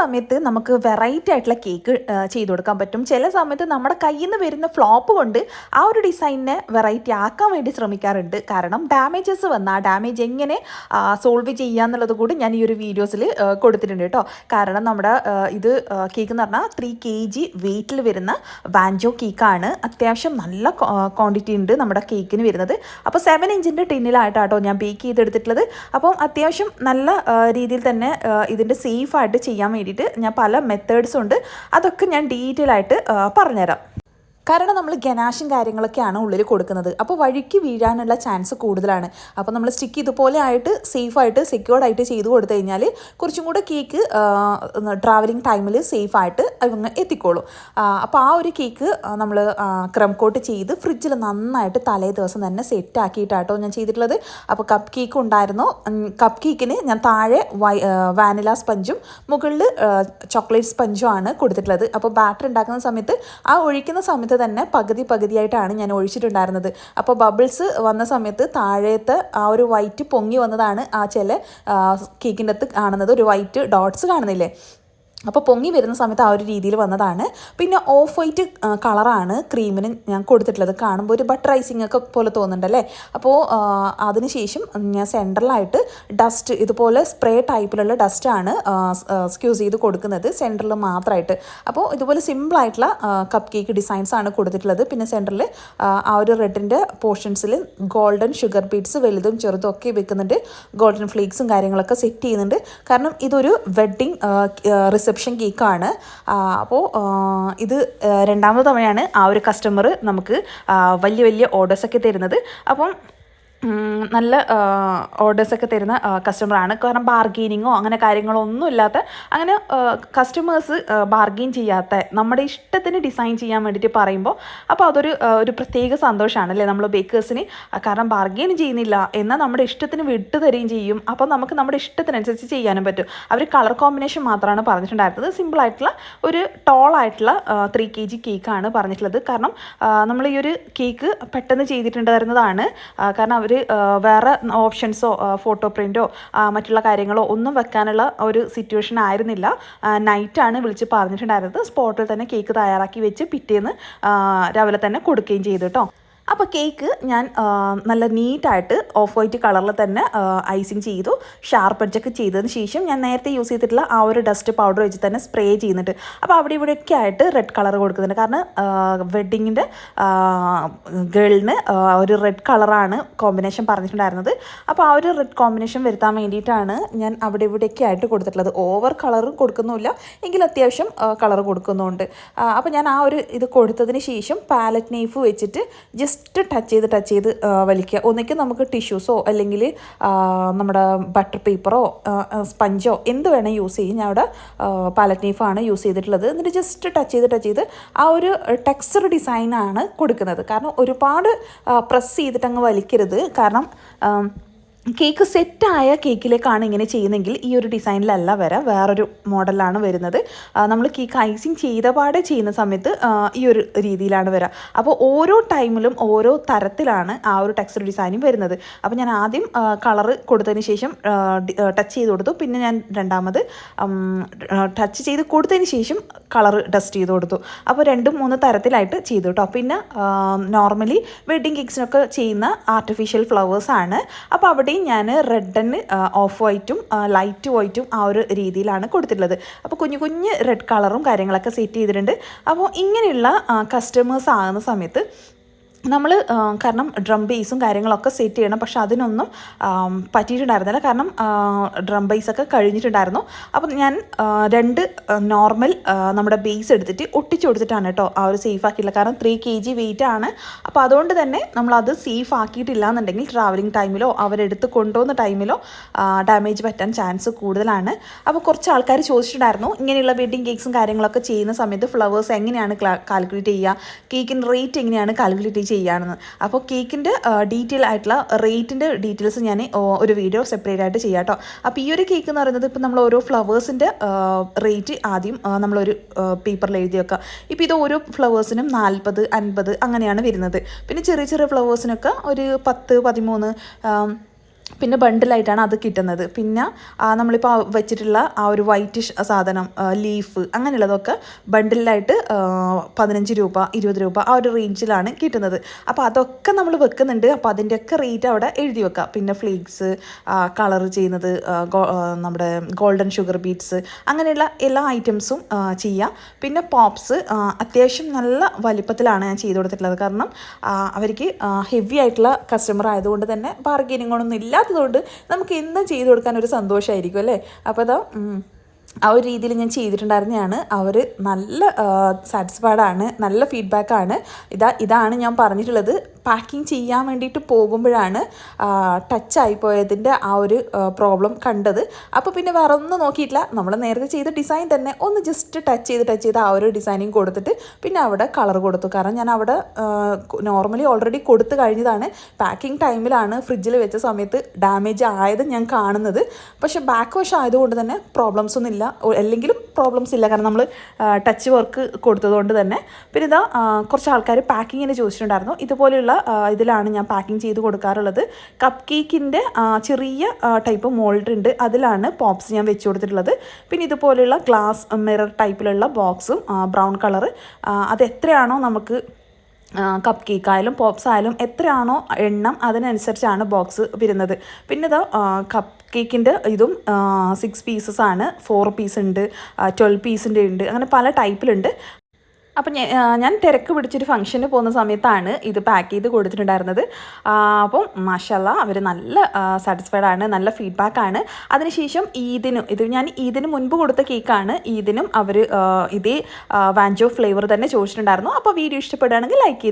സമയത്ത് നമുക്ക് വെറൈറ്റി ആയിട്ടുള്ള കേക്ക് ചെയ്ത് കൊടുക്കാൻ പറ്റും. ചില സമയത്ത് നമ്മുടെ കയ്യിൽ നിന്ന് വരുന്ന ഫ്ലോപ്പ് കൊണ്ട് ആ ഒരു ഡിസൈനിനെ വെറൈറ്റി ആക്കാൻ വേണ്ടി ശ്രമിക്കാറുണ്ട്. കാരണം ഡാമേജസ് വന്ന ആ ഡാമേജ് എങ്ങനെ സോൾവ് ചെയ്യുക എന്നുള്ളത് കൂടി ഞാൻ ഈ ഒരു വീഡിയോസിൽ കൊടുത്തിട്ടുണ്ട് കേട്ടോ. കാരണം നമ്മുടെ ഇത് കേക്ക് എന്ന് പറഞ്ഞാൽ 3 kg വെയിറ്റിൽ വരുന്ന വാൻജോ കേക്കാണ്. അത്യാവശ്യം നല്ല ക്വാണ്ടിറ്റി ഉണ്ട് നമ്മുടെ കേക്കിന് വരുന്നത്. അപ്പോൾ 7 ഇഞ്ചിൻ്റെ ടിന്നിലായിട്ടാട്ടോ ഞാൻ ബേക്ക് ചെയ്തെടുത്തിട്ടുള്ളത്. അപ്പം അത്യാവശ്യം നല്ല രീതിയിൽ തന്നെ ഇതിൻ്റെ സേഫായിട്ട് ചെയ്യാൻ വേണ്ടിയിട്ട് ഞാൻ പല മെത്തേഡ്സ് ഉണ്ട്. അതൊക്കെ ഞാൻ ഡീറ്റെയിൽ ആയിട്ട് പറഞ്ഞുതരാം. കാരണം നമ്മൾ ഗനാഷും കാര്യങ്ങളൊക്കെയാണ് ഉള്ളിൽ കൊടുക്കുന്നത്. അപ്പോൾ വഴിക്ക് വീഴാനുള്ള ചാൻസ് കൂടുതലാണ്. അപ്പോൾ നമ്മൾ സ്റ്റിക്ക് ഇതുപോലെ ആയിട്ട് സേഫായിട്ട് സെക്യൂർഡായിട്ട് ചെയ്ത് കൊടുത്തു കഴിഞ്ഞാൽ കുറച്ചും കൂടെ കേക്ക് ട്രാവലിംഗ് ടൈമിൽ സേഫായിട്ട് ഇവങ്ങ് എത്തിക്കോളും. അപ്പോൾ ആ ഒരു കേക്ക് നമ്മൾ ക്രം കോട്ട് ചെയ്ത് ഫ്രിഡ്ജിൽ നന്നായിട്ട് തലേ ദിവസം തന്നെ സെറ്റ് ആക്കിയിട്ടാട്ടോ ഞാൻ ചെയ്തിട്ടുള്ളത്. അപ്പോൾ കപ്പ് കേക്ക് ഉണ്ടായിരുന്നു. കപ്പ് കേക്കിന് ഞാൻ താഴെ വാനില സ്പഞ്ചും മുകളിൽ ചോക്ലേറ്റ് സ്പഞ്ചും ആണ് കൊടുത്തിട്ടുള്ളത്. അപ്പോൾ ബാറ്റർ ഉണ്ടാക്കുന്ന സമയത്ത് ആ ഒഴിക്കുന്ന സമയത്ത് തന്നെ പകുതിയായിട്ടാണ് ഞാൻ ഒഴിച്ചിട്ടുണ്ടായിരുന്നത്. അപ്പോൾ ബബിൾസ് വന്ന സമയത്ത് താഴത്തെ ആ ഒരു വൈറ്റ് പൊങ്ങി വന്നതാണ് ആ ചില കേക്കിൻ്റെ അകത്ത് കാണുന്നത്. ഒരു വൈറ്റ് ഡോട്ട്സ് കാണുന്നില്ലേ, അപ്പോൾ പൊങ്ങി വരുന്ന സമയത്ത് ആ ഒരു രീതിയിൽ വന്നതാണ്. പിന്നെ ഓഫ് വൈറ്റ് കളറാണ് ക്രീമിന് ഞാൻ കൊടുത്തിട്ടുള്ളത്. കാണുമ്പോൾ ഒരു ബട്ടർ ഐസിങ് ഒക്കെ പോലെ തോന്നുന്നുണ്ടല്ലേ. അപ്പോൾ അതിനുശേഷം ഞാൻ സെൻറ്ററിലായിട്ട് ഡസ്റ്റ് ഇതുപോലെ സ്പ്രേ ടൈപ്പിലുള്ള ഡസ്റ്റാണ് സ്ക്യൂസ് ചെയ്ത് കൊടുക്കുന്നത് സെൻറ്ററിൽ മാത്രമായിട്ട്. അപ്പോൾ ഇതുപോലെ സിമ്പിളായിട്ടുള്ള കപ്പ് കേക്ക് ഡിസൈൻസ് ആണ് കൊടുത്തിട്ടുള്ളത്. പിന്നെ സെൻറ്ററിൽ ആ ഒരു റെഡിൻ്റെ പോർഷൻസിൽ ഗോൾഡൻ ഷുഗർ ബീഡ്സ് വലുതും ചെറുതും ഒക്കെ വെക്കുന്നുണ്ട്. ഗോൾഡൻ ഫ്ലേക്സും കാര്യങ്ങളൊക്കെ സെറ്റ് ചെയ്യുന്നുണ്ട്. കാരണം ഇതൊരു വെഡ്ഡിങ് റിസപ്ഷൻ കേക്കാണ്. അപ്പോൾ ഇത് രണ്ടാമത്തെ തവണയാണ് ആ ഒരു കസ്റ്റമർ നമുക്ക് വലിയ ഓർഡേഴ്സൊക്കെ തരുന്നത്. അപ്പം നല്ല ഓർഡേഴ്സൊക്കെ തരുന്ന കസ്റ്റമറാണ്. കാരണം ബാർഗെയിനിങ്ങോ അങ്ങനെ കാര്യങ്ങളോ ഒന്നും ഇല്ലാത്ത, അങ്ങനെ കസ്റ്റമേഴ്സ് ബാർഗെയിൻ ചെയ്യാത്ത നമ്മുടെ ഇഷ്ടത്തിന് ഡിസൈൻ ചെയ്യാൻ വേണ്ടിയിട്ട് പറയുമ്പോൾ അപ്പോൾ ഒരു പ്രത്യേക സന്തോഷമാണ് അല്ലേ നമ്മൾ ബേക്കേഴ്സിന്. കാരണം ബാർഗെയിൻ ചെയ്യുന്നില്ല എന്നാൽ നമ്മുടെ ഇഷ്ടത്തിന് വിട്ടു തരികയും ചെയ്യും. അപ്പോൾ നമുക്ക് നമ്മുടെ ഇഷ്ടത്തിനനുസരിച്ച് ചെയ്യാനും പറ്റും. അവർ കളർ കോമ്പിനേഷൻ മാത്രമാണ് പറഞ്ഞിട്ടുണ്ടായിരുന്നത്. സിമ്പിളായിട്ടുള്ള ഒരു ടോളായിട്ടുള്ള 3 kg കേക്കാണ് പറഞ്ഞിട്ടുള്ളത്. കാരണം നമ്മൾ ഈ ഒരു കേക്ക് പെട്ടെന്ന് ചെയ്തിട്ടുണ്ടായിരുന്നതാണ്. കാരണം അവർ വേറെ ഓപ്ഷൻസോ ഫോട്ടോ പ്രിൻറ്റോ മറ്റുള്ള കാര്യങ്ങളോ ഒന്നും വെക്കാനുള്ള ഒരു സിറ്റുവേഷൻ ആയിരുന്നില്ല. നൈറ്റാണ് വിളിച്ച് പറഞ്ഞിട്ടുണ്ടായിരുന്നത്. സ്പോട്ടിൽ തന്നെ കേക്ക് തയ്യാറാക്കി വെച്ച് പിറ്റേന്ന് രാവിലെ തന്നെ കൊടുക്കുകയും ചെയ്തു കേട്ടോ. അപ്പോൾ കേക്ക് ഞാൻ നല്ല നീറ്റായിട്ട് ഓഫ് വൈറ്റ് കളറിൽ തന്നെ ഐസിങ് ചെയ്തു. ഷാർപ്പ് എഡ്ജൊക്കെ ചെയ്തതിന് ശേഷം ഞാൻ നേരത്തെ യൂസ് ചെയ്തിട്ടുള്ള ആ ഒരു ഡസ്റ്റ് പൗഡർ വെച്ച് തന്നെ സ്പ്രേ ചെയ്യുന്നുണ്ട്. അപ്പോൾ അവിടെ ഇവിടെയൊക്കെ ആയിട്ട് റെഡ് കളർ കൊടുക്കുന്നുണ്ട്. കാരണം വെഡ്ഡിങ്ങിൻ്റെ ഗേളിന് ഒരു റെഡ് കളറാണ് കോമ്പിനേഷൻ പറഞ്ഞിട്ടുണ്ടായിരുന്നത്. അപ്പോൾ ആ ഒരു റെഡ് കോമ്പിനേഷൻ വരുത്താൻ വേണ്ടിയിട്ടാണ് ഞാൻ അവിടെ ഇവിടെയൊക്കെ ആയിട്ട് കൊടുത്തിട്ടുള്ളത്. ഓവർ കളറും കൊടുക്കുന്നില്ല, എങ്കിൽ അത്യാവശ്യം കളർ കൊടുക്കുന്നുണ്ട്. അപ്പോൾ ഞാൻ ആ ഒരു ഇത് കൊടുത്തതിന് ശേഷം പാലറ്റ് നൈഫ് വെച്ചിട്ട് ജസ്റ്റ് ടച്ച് ചെയ്ത് വലിക്കുക. ഒന്നിക്ക് നമുക്ക് ടിഷ്യൂസോ അല്ലെങ്കിൽ നമ്മുടെ ബട്ടർ പേപ്പറോ സ്പഞ്ചോ എന്ത് വേണേൽ യൂസ് ചെയ്യും. ഞാൻ അവിടെ പാലറ്റ് നൈഫാണ് യൂസ് ചെയ്തിട്ടുള്ളത്. എന്നിട്ട് ജസ്റ്റ് ടച്ച് ചെയ്ത് ആ ഒരു ടെക്സ്ചർ ഡിസൈനാണ് കൊടുക്കുന്നത്. കാരണം ഒരുപാട് പ്രസ് ചെയ്തിട്ട് അങ്ങ് വലിക്കരുത്. കാരണം കേക്ക് സെറ്റായ കേക്കിലേക്കാണ് ഇങ്ങനെ ചെയ്യുന്നതെങ്കിൽ ഈ ഒരു ഡിസൈനിലല്ല വേറൊരു മോഡലാണ് വരുന്നത്. നമ്മൾ കേക്ക് ഐസിങ് ചെയ്തപാടെ ചെയ്യുന്ന സമയത്ത് ഈ ഒരു രീതിയിലാണ് വരിക. അപ്പോൾ ഓരോ ടൈമിലും ഓരോ തരത്തിലാണ് ആ ഒരു ടെക്സ്ചർ ഡിസൈനും വരുന്നത്. അപ്പോൾ ഞാൻ ആദ്യം കളറ് കൊടുത്തതിന് ശേഷം ടച്ച് ചെയ്ത് കൊടുത്തു. പിന്നെ ഞാൻ രണ്ടാമത് ടച്ച് ചെയ്ത് കൊടുത്തതിന് ശേഷം കളറ് ഡസ്റ്റ് ചെയ്ത് കൊടുത്തു. അപ്പോൾ 2-3 തരത്തിലായിട്ട് ചെയ്തു കേട്ടോ. പിന്നെ നോർമലി വെഡ്ഡിങ് കേക്ക്സിനൊക്കെ ചെയ്യുന്ന ആർട്ടിഫിഷ്യൽ ഫ്ലവേഴ്സാണ്. അപ്പോൾ അവിടെ ഞാൻ റെഡ് ആൻഡ് ഓഫ് വൈറ്റും ലൈറ്റ് വൈറ്റും ആ ഒരു രീതിയിലാണ് കൊടുത്തിട്ടുള്ളത്. അപ്പോൾ കുഞ്ഞു റെഡ് കളറും കാര്യങ്ങളൊക്കെ സെറ്റ് ചെയ്തിട്ടുണ്ട്. അപ്പോൾ ഇങ്ങനെയുള്ള കസ്റ്റമേഴ്സ് ആകുന്ന സമയത്ത് നമ്മൾ കാരണം ഡ്രം ബേസും കാര്യങ്ങളൊക്കെ സെറ്റ് ചെയ്യണം. പക്ഷെ അതിനൊന്നും പറ്റിയിട്ടുണ്ടായിരുന്നില്ല. കാരണം ഡ്രം ബേസൊക്കെ കഴിഞ്ഞിട്ടുണ്ടായിരുന്നു. അപ്പം ഞാൻ 2 നോർമൽ നമ്മുടെ ബേസ് എടുത്തിട്ട് ഒട്ടിച്ചു കൊടുത്തിട്ടാണ് കേട്ടോ ആ ഒരു സേഫ് ആക്കിയില്ല. കാരണം 3 kg വെയിറ്റ് ആണ്. അപ്പോൾ അതുകൊണ്ട് തന്നെ നമ്മളത് സേഫ് ആക്കിയിട്ടില്ല എന്നുണ്ടെങ്കിൽ ട്രാവലിംഗ് ടൈമിലോ അവരെടുത്ത് കൊണ്ടുപോകുന്ന ടൈമിലോ ഡാമേജ് പറ്റാൻ ചാൻസ് കൂടുതലാണ്. അപ്പോൾ കുറച്ച് ആൾക്കാർ ചോദിച്ചിട്ടുണ്ടായിരുന്നു ഇങ്ങനെയുള്ള വെഡ്ഡിങ് കേക്ക്സും കാര്യങ്ങളൊക്കെ ചെയ്യുന്ന സമയത്ത് ഫ്ലവേഴ്സ് എങ്ങനെയാണ് കാൽക്കുലേറ്റ് ചെയ്യുക, കേക്കിൻ്റെ റേറ്റ് എങ്ങനെയാണ് കാൽക്കുലേറ്റ് ചെയ്യാണെന്ന്. അപ്പോൾ കേക്കിൻ്റെ ഡീറ്റെയിൽ ആയിട്ടുള്ള റേറ്റിൻ്റെ ഡീറ്റെയിൽസ് ഞാൻ ഒരു വീഡിയോ സെപ്പറേറ്റ് ആയിട്ട് ചെയ്യാം കേട്ടോ. അപ്പോൾ ഈ ഒരു കേക്ക് എന്ന് പറയുന്നത് ഇപ്പോൾ നമ്മൾ ഓരോ ഫ്ലവേഴ്സിൻ്റെ റേറ്റ് ആദ്യം നമ്മളൊരു പേപ്പറിൽ എഴുതി വെക്കുക. ഇപ്പോൾ ഇത് ഓരോ ഫ്ലവേഴ്സിനും 40, 50 അങ്ങനെയാണ് വരുന്നത്. പിന്നെ ചെറിയ ഫ്ലവേഴ്സിനൊക്കെ ഒരു 10, 13 പിന്നെ ബണ്ടിലായിട്ടാണ് അത് കിട്ടുന്നത്. പിന്നെ നമ്മളിപ്പോൾ വെച്ചിട്ടുള്ള ആ ഒരു വൈറ്റിഷ് സാധനം ലീഫ് അങ്ങനെയുള്ളതൊക്കെ ബണ്ടിലായിട്ട് 15 രൂപ 20 രൂപ ആ ഒരു റേഞ്ചിലാണ് കിട്ടുന്നത്. അപ്പോൾ അതൊക്കെ നമ്മൾ വെക്കുന്നുണ്ട്. അപ്പോൾ അതിൻ്റെയൊക്കെ റേറ്റ് അവിടെ എഴുതി വെക്കുക. പിന്നെ ഫ്ലേക്സ്, കളർ ചെയ്യുന്നത്, നമ്മുടെ ഗോൾഡൻ ഷുഗർ ബീറ്റ്സ്, അങ്ങനെയുള്ള എല്ലാ ഐറ്റംസും ചെയ്യാം. പിന്നെ പോപ്സ് അത്യാവശ്യം നല്ല വലിപ്പത്തിലാണ് ഞാൻ ചെയ്ത് കൊടുത്തിട്ടുള്ളത്. കാരണം അവർക്ക് ഹെവി ആയിട്ടുള്ള കസ്റ്റമർ ആയതുകൊണ്ട് തന്നെ ബാർഗെയിനിങ്ങൊന്നും ഇല്ലാത്തതുകൊണ്ട് നമുക്ക് എന്തും ചെയ്ത് കൊടുക്കാൻ ഒരു സന്തോഷമായിരിക്കും അല്ലേ. അപ്പോൾ അതാ ആ ഒരു രീതിയിൽ ഞാൻ ചെയ്തിട്ടുണ്ടായിരുന്നതാണ്. അവർ നല്ല സാറ്റിസ്ഫൈഡാണ്, നല്ല ഫീഡ്ബാക്കാണ്. ഇതാണ് ഞാൻ പറഞ്ഞിട്ടുള്ളത്. പാക്കിങ് ചെയ്യാൻ വേണ്ടിയിട്ട് പോകുമ്പോഴാണ് ടച്ചായി പോയതിൻ്റെ ആ ഒരു പ്രോബ്ലം കണ്ടത്. അപ്പോൾ പിന്നെ വേറെ ഒന്നും നോക്കിയിട്ടില്ല, നമ്മൾ നേരത്തെ ചെയ്ത ഡിസൈൻ തന്നെ ഒന്ന് ജസ്റ്റ് ടച്ച് ചെയ്ത് ആ ഒരു ഡിസൈനിങ് കൊടുത്തിട്ട് പിന്നെ അവിടെ കളർ കൊടുത്തു. കാരണം ഞാൻ അവിടെ നോർമലി ഓൾറെഡി കൊടുത്തു കഴിഞ്ഞതാണ്. പാക്കിംഗ് ടൈമിലാണ് ഫ്രിഡ്ജിൽ വെച്ച സമയത്ത് ഡാമേജ് ആയത് ഞാൻ കാണുന്നത്. പക്ഷേ ബാക്ക് വാഷ് ആയതുകൊണ്ട് തന്നെ പ്രോബ്ലംസ് ഒന്നും ഇല്ല, അല്ലെങ്കിലും പ്രോബ്ലംസ് ഇല്ല. കാരണം നമ്മൾ ടച്ച് വർക്ക് കൊടുത്തതുകൊണ്ട് തന്നെ. പിന്നെ ഇതാ കുറച്ച് ആൾക്കാർ പാക്കിങ്ങിന് ചോദിച്ചിട്ടുണ്ടായിരുന്നു. ഇതുപോലെയുള്ള ഇതിലാണ് ഞാൻ പാക്കിംഗ് ചെയ്ത് കൊടുക്കാറുള്ളത്. കപ്പ് കേക്കിൻ്റെ ചെറിയ ടൈപ്പ് മോൾഡ് ഉണ്ട്, അതിലാണ് പോപ്സ് ഞാൻ വെച്ച് കൊടുത്തിട്ടുള്ളത്. പിന്നെ ഇതുപോലെയുള്ള ഗ്ലാസ് മിറർ ടൈപ്പിലുള്ള ബോക്സും ബ്രൗൺ കളർ, അത് എത്രയാണോ നമുക്ക് കപ്പ് കേക്ക് ആയാലും പോപ്സ് ആയാലും എത്രയാണോ എണ്ണം അതിനനുസരിച്ചാണ് ബോക്സ് വരുന്നത്. പിന്നെ ഇത് കപ്പ് കേക്കിൻ്റെ ഇതും 6 പീസസ് ആണ്, 4 പീസ് ഉണ്ട്, 12 പീസിൻ്റെ ഉണ്ട്, അങ്ങനെ പല ടൈപ്പിലുണ്ട്. അപ്പം ഞാൻ തിരക്ക് പിടിച്ചൊരു ഫംഗ്ഷന് പോകുന്ന സമയത്താണ് ഇത് പാക്ക് ചെയ്ത് കൊടുത്തിട്ടുണ്ടായിരുന്നത്. അപ്പം മാഷാല്ലാ അവർ നല്ല സാറ്റിസ്ഫൈഡ് ആണ്, നല്ല ഫീഡ്ബാക്കാണ്. അതിനുശേഷം ഇത് ഞാൻ ഈദിന് മുൻപ് കൊടുത്ത കേക്കാണ്. ഈദിനും അവർ ഇതേ വാഞ്ചോ ഫ്ലേവർ തന്നെ ചോദിച്ചിട്ടുണ്ടായിരുന്നു. അപ്പോൾ വീഡിയോ ഇഷ്ടപ്പെടുകയാണെങ്കിൽ ലൈക്ക് ചെയ്ത്